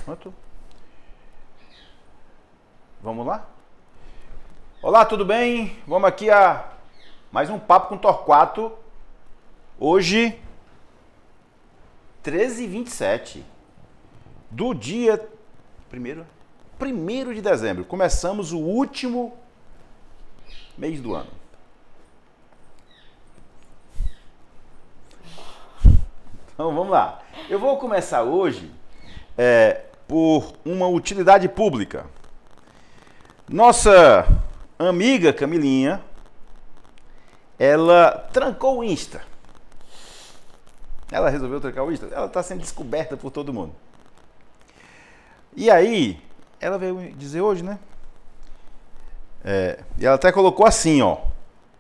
Pronto. Vamos lá? Olá, tudo bem? Vamos aqui a mais um Papo com Torquato. Hoje, 13h27 do dia 1º de dezembro. Começamos o último mês do ano. Então vamos lá. Eu vou começar hoje por uma utilidade pública. Nossa amiga Camilinha, ela trancou o Insta. Ela resolveu trancar o Insta. Ela está sendo descoberta por todo mundo. E aí, ela veio dizer hoje, né? E ela até colocou assim, ó.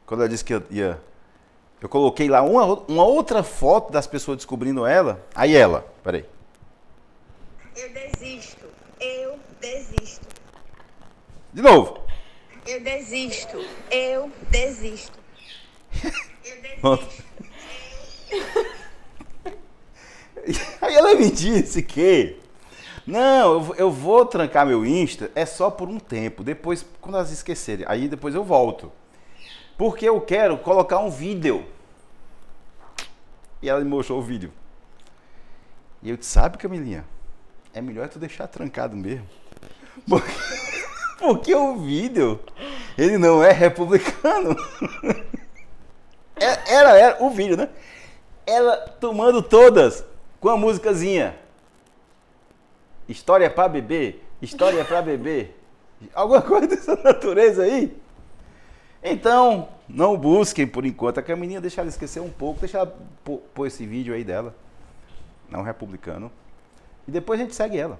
Quando ela disse que ia... Eu coloquei lá uma outra foto das pessoas descobrindo ela. Aí ela, peraí. Eu desisto. Eu desisto. De novo. Eu desisto. Eu desisto. Eu desisto. Aí ela me disse que... Não, eu vou trancar meu Insta, é só por um tempo. Depois, quando elas esquecerem, aí depois eu volto. Porque eu quero colocar um vídeo. E ela me mostrou o vídeo. E eu disse, sabe, Camilinha? É melhor tu deixar trancado mesmo. Porque o vídeo, ele não é republicano. Era o vídeo, né? Ela tomando todas com a musicazinha. História pra bebê, história pra bebê. Alguma coisa dessa natureza aí. Então, não busquem por enquanto. A Camilinha deixa ela esquecer um pouco. Deixa ela pôr esse vídeo aí dela. Não republicano. E depois a gente segue ela.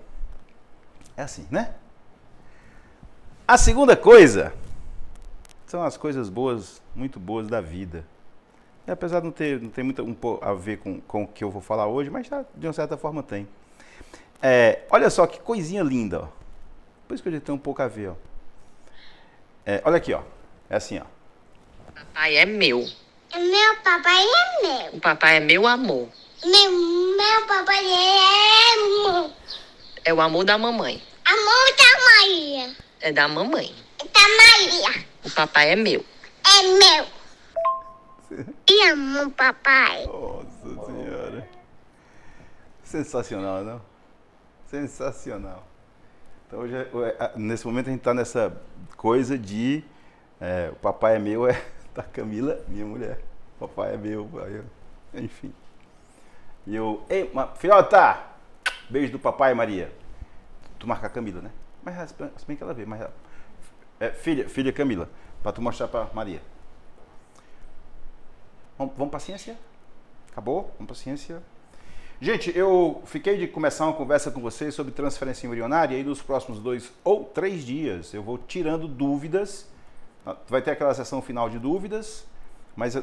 É assim, né? A segunda coisa são as coisas boas, muito boas da vida. E apesar de não ter muito a ver com o que eu vou falar hoje, mas já, de uma certa forma tem. Olha só que coisinha linda, ó. Por isso que eu já tenho um pouco a ver, ó. Olha aqui, ó. É assim, ó. Papai é meu. Meu papai é meu. O papai é meu amor. Meu papai é amor. É o amor da mamãe. Amor da Maria. É da mamãe. Da Maria. O papai é meu. É meu. E amo papai. Nossa Senhora. Sensacional, não? Sensacional. Então, hoje, nesse momento, a gente está nessa coisa de... o papai é meu, da Camila, minha mulher. O papai é meu, enfim. E eu... Ei, filhota! Beijo do papai, Maria. Tu marca a Camila, né? Mas se bem que ela vê, mas... filha Camila, para tu mostrar para Maria. Vamos para ciência? Acabou? Vamos para ciência? Gente, eu fiquei de começar uma conversa com vocês sobre transferência embrionária e nos próximos 2 ou 3 dias eu vou tirando dúvidas. Vai ter aquela sessão final de dúvidas, mas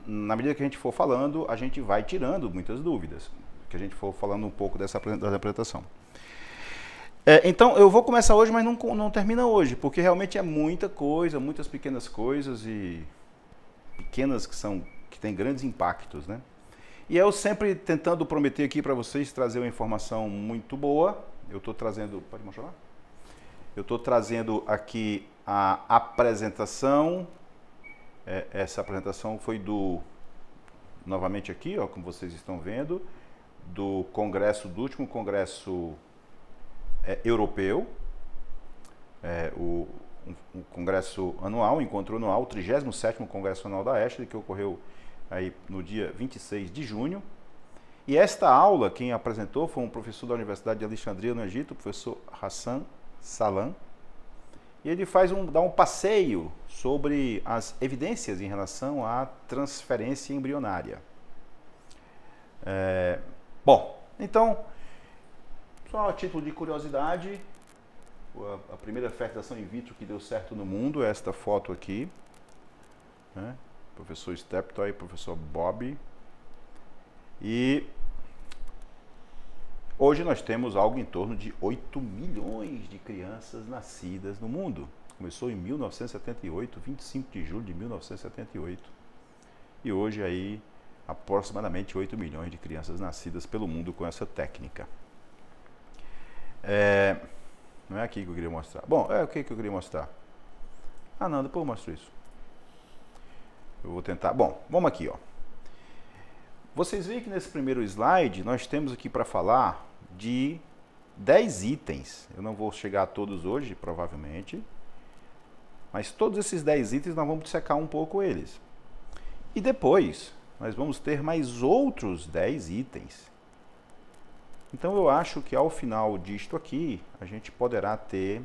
na medida que a gente for falando, a gente vai tirando muitas dúvidas, que a gente for falando um pouco dessa apresentação. Então, eu vou começar hoje, mas não termina hoje, porque realmente é muita coisa, muitas pequenas coisas e pequenas que têm grandes impactos, né? E eu sempre tentando prometer aqui para vocês trazer uma informação muito boa. Eu estou trazendo... Pode mostrar? Eu estou trazendo aqui a apresentação. Essa apresentação foi novamente aqui, ó, como vocês estão vendo, do último congresso europeu. Um congresso anual, encontro anual, o 37º congresso anual da Ashley, que ocorreu aí no dia 26 de junho. E esta aula, quem apresentou foi um professor da Universidade de Alexandria, no Egito, o professor Hassan Salam. E ele dá um passeio sobre as evidências em relação à transferência embrionária. Bom, então, só a título de curiosidade, a primeira fertilização in vitro que deu certo no mundo é esta foto aqui, né? Professor Steptoe, professor Bob. E hoje nós temos algo em torno de 8 milhões de crianças nascidas no mundo. Começou em 1978, 25 de julho de 1978. E hoje aí aproximadamente 8 milhões de crianças nascidas pelo mundo com essa técnica. Não é aqui que eu queria mostrar. Bom, é o que eu queria mostrar. Ah, não, depois eu mostro isso. Eu vou tentar. Bom, vamos aqui, ó. Vocês veem que nesse primeiro slide nós temos aqui para falar de 10 itens. Eu não vou chegar a todos hoje, provavelmente. Mas todos esses 10 itens nós vamos dissecar um pouco eles. E depois nós vamos ter mais outros 10 itens. Então eu acho que ao final disto aqui, a gente poderá ter,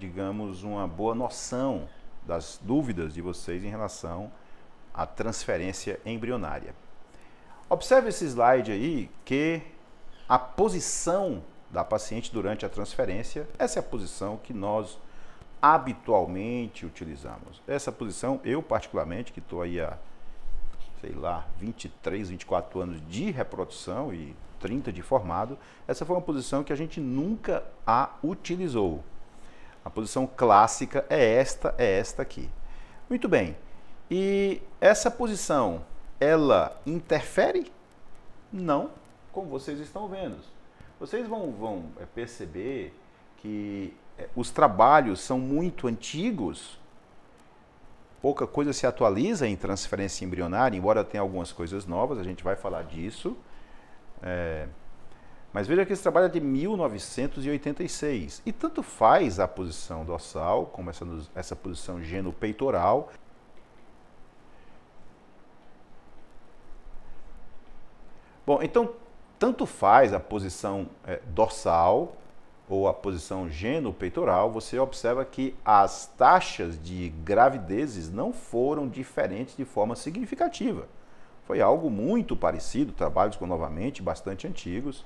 digamos, uma boa noção das dúvidas de vocês em relação à transferência embrionária. Observe esse slide aí, que a posição da paciente durante a transferência, essa é a posição que nós habitualmente utilizamos. Essa posição, eu particularmente, que estou aí há, sei lá, 23, 24 anos de reprodução e 30 de formado, essa foi uma posição que a gente nunca a utilizou. A posição clássica é esta aqui. Muito bem. E essa posição, ela interfere? Não, como vocês estão vendo. Vocês vão perceber que os trabalhos são muito antigos, pouca coisa se atualiza em transferência embrionária, embora tenha algumas coisas novas, a gente vai falar disso. Mas veja que esse trabalho é de 1986, e tanto faz a posição dorsal, como essa posição genopeitoral. Bom, então, tanto faz a posição dorsal ou a posição genopeitoral, você observa que as taxas de gravidezes não foram diferentes de forma significativa. Foi algo muito parecido, trabalhos novamente bastante antigos,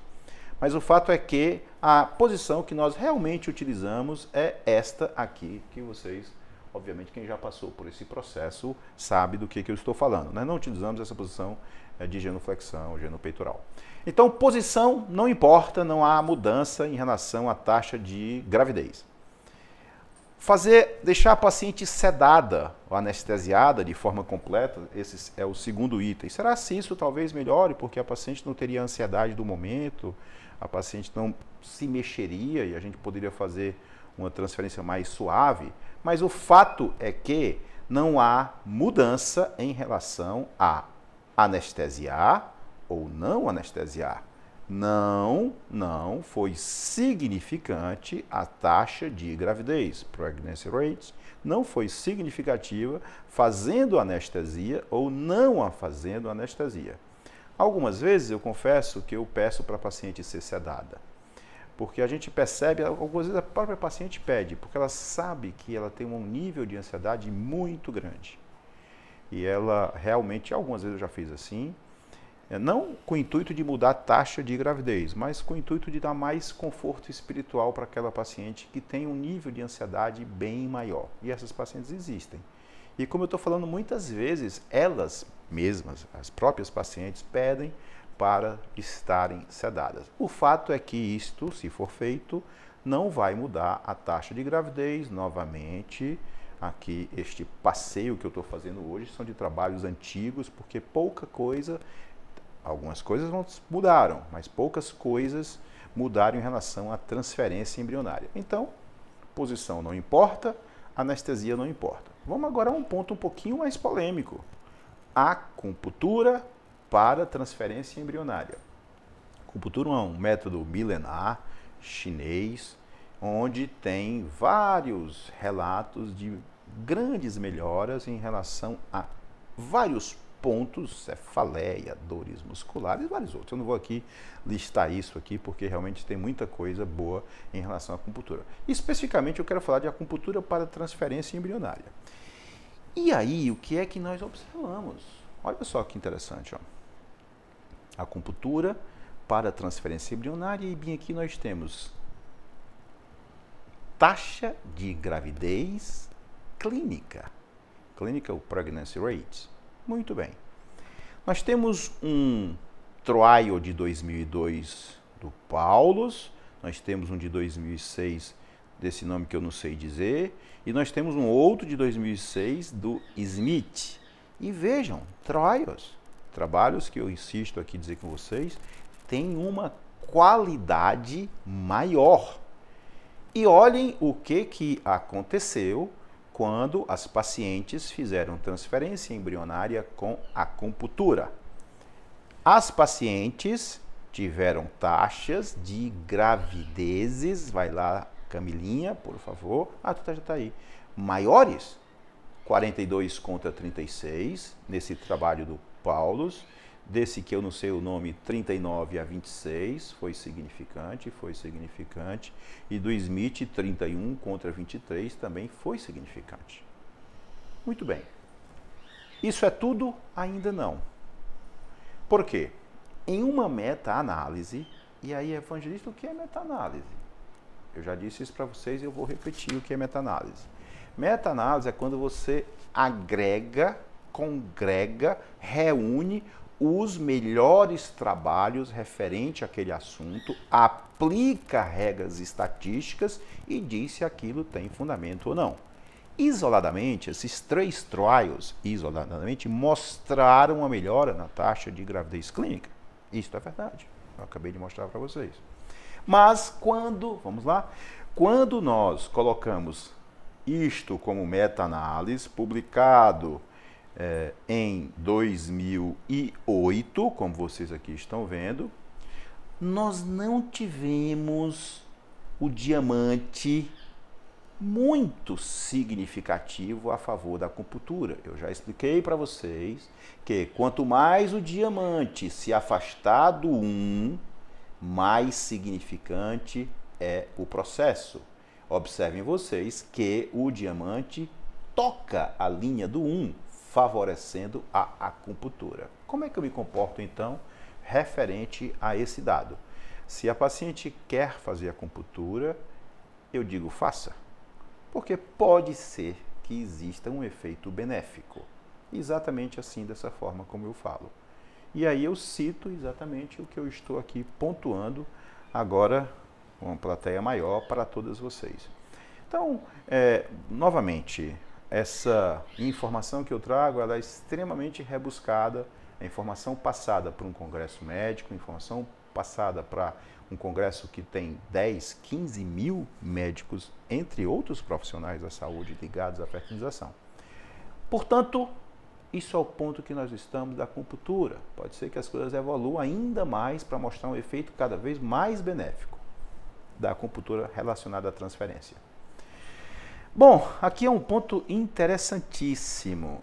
mas o fato é que a posição que nós realmente utilizamos é esta aqui, que vocês, obviamente, quem já passou por esse processo sabe do que eu estou falando. Nós não utilizamos essa posição de genuflexão, genopeitoral. Então, posição não importa, não há mudança em relação à taxa de gravidez. Deixar a paciente sedada ou anestesiada de forma completa, esse é o segundo item. Será se isso talvez melhore, porque a paciente não teria ansiedade do momento, a paciente não se mexeria e a gente poderia fazer uma transferência mais suave, mas o fato é que não há mudança em relação a anestesiar ou não anestesiar. Não foi significante a taxa de gravidez, pregnancy rates, não foi significativa fazendo anestesia ou não a fazendo anestesia. Algumas vezes eu confesso que eu peço para a paciente ser sedada, porque a gente percebe, algumas vezes a própria paciente pede, porque ela sabe que ela tem um nível de ansiedade muito grande. E ela realmente, algumas vezes eu já fiz assim, não com o intuito de mudar a taxa de gravidez, mas com o intuito de dar mais conforto espiritual para aquela paciente que tem um nível de ansiedade bem maior. E essas pacientes existem. E como eu estou falando, muitas vezes elas mesmas, as próprias pacientes, pedem para estarem sedadas. O fato é que isto, se for feito, não vai mudar a taxa de gravidez. Novamente, aqui este passeio que eu estou fazendo hoje são de trabalhos antigos, porque pouca coisa, algumas coisas mudaram, mas poucas coisas mudaram em relação à transferência embrionária. Então, posição não importa, anestesia não importa. Vamos agora a um ponto um pouquinho mais polêmico. A acupuntura para transferência embrionária. A acupuntura é um método milenar chinês, onde tem vários relatos de grandes melhoras em relação a vários pontos, cefaleia, dores musculares e vários outros. Eu não vou aqui listar isso aqui, porque realmente tem muita coisa boa em relação à acupuntura. Especificamente, eu quero falar de acupuntura para transferência embrionária. E aí, o que é que nós observamos? Olha só que interessante, ó. Acupuntura para transferência embrionária, e bem aqui nós temos taxa de gravidez clínica. Clinical Pregnancy Rates. Muito bem. Nós temos um trial de 2002 do Paulus, nós temos um de 2006 desse nome que eu não sei dizer, e nós temos um outro de 2006 do Smith. E vejam, trials, trabalhos que eu insisto aqui dizer com vocês, tem uma qualidade maior. E olhem o que aconteceu quando as pacientes fizeram transferência embrionária com acupuntura. As pacientes tiveram taxas de gravidezes, vai lá, Camilinha, por favor. Ah, tu já está aí. Maiores, 42 contra 36, nesse trabalho do Paulus. Desse que eu não sei o nome, 39 a 26, foi significante. E do Smith, 31 contra 23, também foi significante. Muito bem. Isso é tudo? Ainda não. Por quê? Em uma meta-análise, e aí, evangelista, o que é meta-análise? Eu já disse isso para vocês e eu vou repetir o que é meta-análise. Meta-análise é quando você agrega, congrega, reúne os melhores trabalhos referente àquele assunto, aplica regras estatísticas e diz se aquilo tem fundamento ou não. Isoladamente, esses 3 trials, mostraram uma melhora na taxa de gravidez clínica. Isso é verdade. Eu acabei de mostrar para vocês. Mas vamos lá, quando nós colocamos isto como meta-análise, publicado em 2008, como vocês aqui estão vendo, nós não tivemos o diamante muito significativo a favor da acupuntura. Eu já expliquei para vocês que quanto mais o diamante se afastar do 1, mais significante é o processo. Observem vocês que o diamante toca a linha do 1, favorecendo a acupuntura. Como é que eu me comporto, então, referente a esse dado? Se a paciente quer fazer acupuntura, eu digo faça, porque pode ser que exista um efeito benéfico. Exatamente assim, dessa forma como eu falo. E aí eu cito exatamente o que eu estou aqui pontuando agora, com uma plateia maior para todas vocês. Então, novamente, essa informação que eu trago, ela é extremamente rebuscada, a informação passada por um congresso médico, informação passada para um congresso que tem 10, 15 mil médicos, entre outros profissionais da saúde ligados à fertilização. Portanto, isso é o ponto que nós estamos da acupuntura. Pode ser que as coisas evoluam ainda mais para mostrar um efeito cada vez mais benéfico da acupuntura relacionada à transferência. Bom, aqui é um ponto interessantíssimo.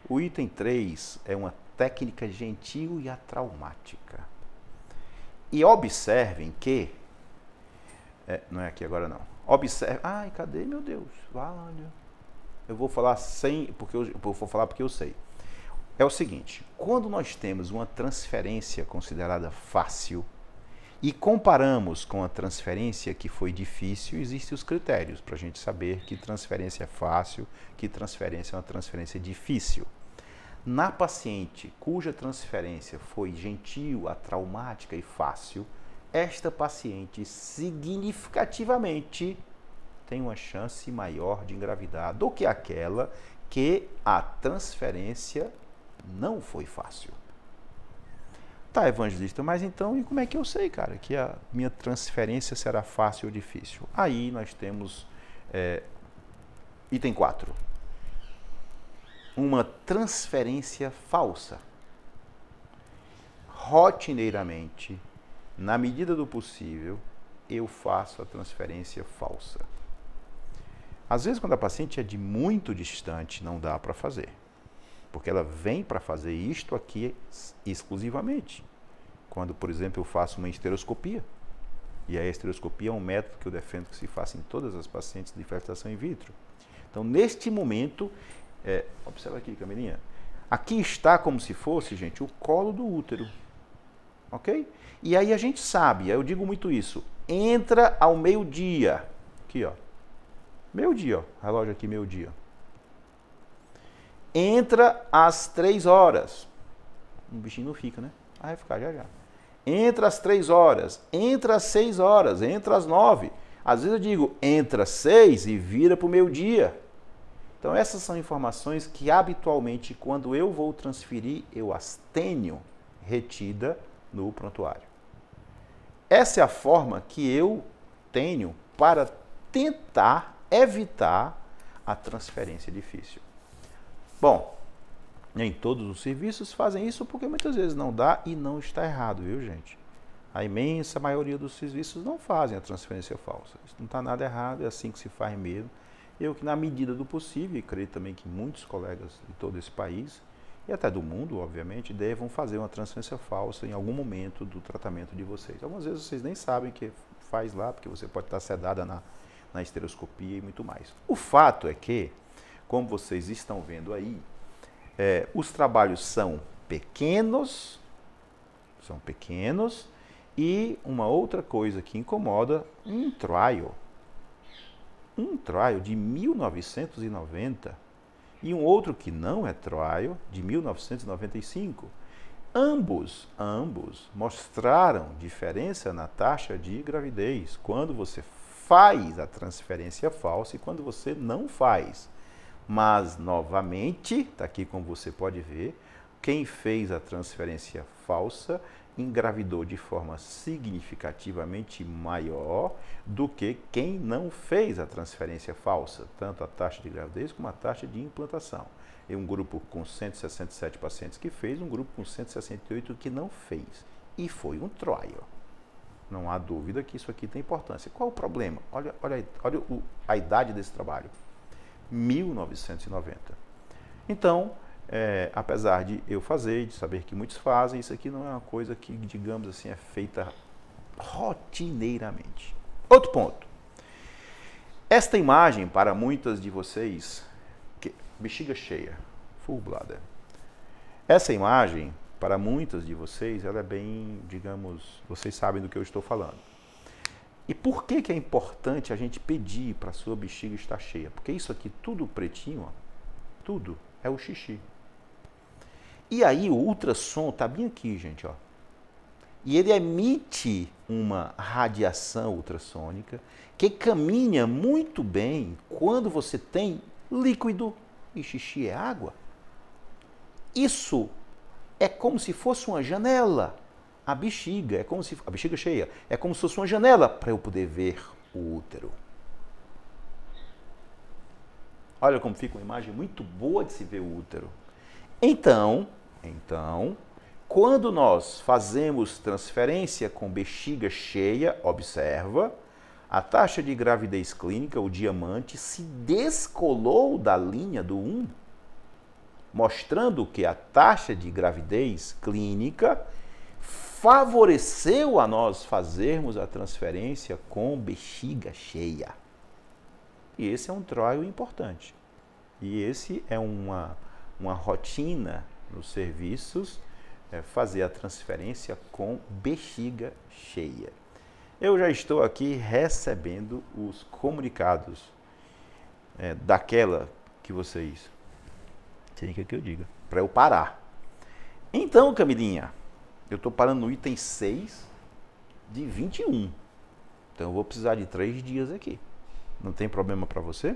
O item 3 é uma técnica gentil e atraumática. E observem que... não é aqui agora não. Observe... Ai, cadê, meu Deus? Valha. Eu vou falar porque eu sei. É o seguinte, quando nós temos uma transferência considerada fácil e comparamos com a transferência que foi difícil, existem os critérios para a gente saber que transferência é fácil, que transferência é uma transferência difícil. Na paciente cuja transferência foi gentil, atraumática e fácil, esta paciente significativamente tem uma chance maior de engravidar do que aquela que a transferência não foi fácil. Tá, evangelista, mas então e como é que eu sei, cara, que a minha transferência será fácil ou difícil? Aí nós temos item 4. Uma transferência falsa. Rotineiramente, na medida do possível, eu faço a transferência falsa. Às vezes, quando a paciente é de muito distante, não dá para fazer. Porque ela vem para fazer isto aqui exclusivamente. Quando, por exemplo, eu faço uma esteroscopia. E a esteroscopia é um método que eu defendo que se faça em todas as pacientes de fertilização in vitro. Então, neste momento, observa aqui, Camilinha. Aqui está como se fosse, gente, o colo do útero. Ok? E aí a gente sabe, eu digo muito isso, entra ao meio-dia. Aqui, ó. Meio-dia, ó. Relógio aqui, meio-dia. Entra às 3 horas. O bichinho não fica, né? Ah, vai ficar já. Entra às 3 horas, entra às 6 horas, entra às 9. Às vezes eu digo, entra às 6 e vira para o meio-dia. Então essas são informações que habitualmente, quando eu vou transferir, eu as tenho retida no prontuário. Essa é a forma que eu tenho para tentar evitar a transferência difícil. Bom, nem todos os serviços fazem isso porque muitas vezes não dá e não está errado, viu, gente? A imensa maioria dos serviços não fazem a transferência falsa. Isso não está nada errado, é assim que se faz mesmo. Eu que, na medida do possível, e creio também que muitos colegas de todo esse país, e até do mundo, obviamente, devam fazer uma transferência falsa em algum momento do tratamento de vocês. Algumas vezes vocês nem sabem que faz lá, porque você pode estar sedada na estereoscopia e muito mais. O fato é que, como vocês estão vendo aí, os trabalhos são pequenos, e uma outra coisa que incomoda, um trial de 1990 e um outro que não é trial, de 1995. Ambos mostraram diferença na taxa de gravidez quando você faz a transferência falsa e quando você não faz. Mas, novamente, está aqui como você pode ver, quem fez a transferência falsa engravidou de forma significativamente maior do que quem não fez a transferência falsa, tanto a taxa de gravidez como a taxa de implantação. É um grupo com 167 pacientes que fez, um grupo com 168 que não fez. E foi um trial. Não há dúvida que isso aqui tem importância. Qual o problema? Olha a idade desse trabalho. 1990. Então, apesar de eu fazer, de saber que muitos fazem, isso aqui não é uma coisa que, digamos assim, é feita rotineiramente. Outro ponto. Esta imagem, para muitas de vocês, bexiga cheia, full bladder. Essa imagem, para muitas de vocês, ela é bem, digamos, vocês sabem do que eu estou falando. E por que é importante a gente pedir para a sua bexiga estar cheia? Porque isso aqui, tudo pretinho, ó, tudo é o xixi. E aí o ultrassom está bem aqui, gente, ó. E ele emite uma radiação ultrassônica que caminha muito bem quando você tem líquido e xixi é água. Isso é como se fosse uma janela. A bexiga cheia, é como se fosse uma janela para eu poder ver o útero. Olha como fica uma imagem muito boa de se ver o útero. Então, quando nós fazemos transferência com bexiga cheia, observa, a taxa de gravidez clínica, o diamante, se descolou da linha do 1, mostrando que a taxa de gravidez clínica favoreceu a nós fazermos a transferência com bexiga cheia. E esse é um trial importante. E esse é uma rotina nos serviços, fazer a transferência com bexiga cheia. Eu já estou aqui recebendo os comunicados daquela que vocês querem que eu diga, para eu parar. Então, Camilinha, eu estou parando no item 6 de 21. Então, eu vou precisar de 3 dias aqui. Não tem problema para você?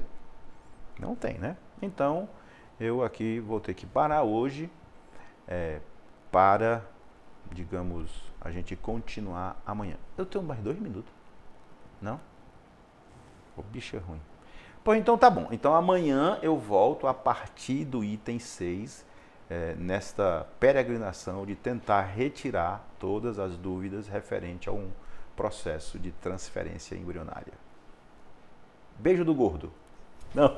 Não tem, né? Então, eu aqui vou ter que parar hoje para, digamos, a gente continuar amanhã. Eu tenho mais 2 minutos. Não? O bicho é ruim. Pô, então tá bom. Então, amanhã eu volto a partir do item 6, nesta peregrinação de tentar retirar todas as dúvidas referente a um processo de transferência embrionária. Beijo do gordo. Não.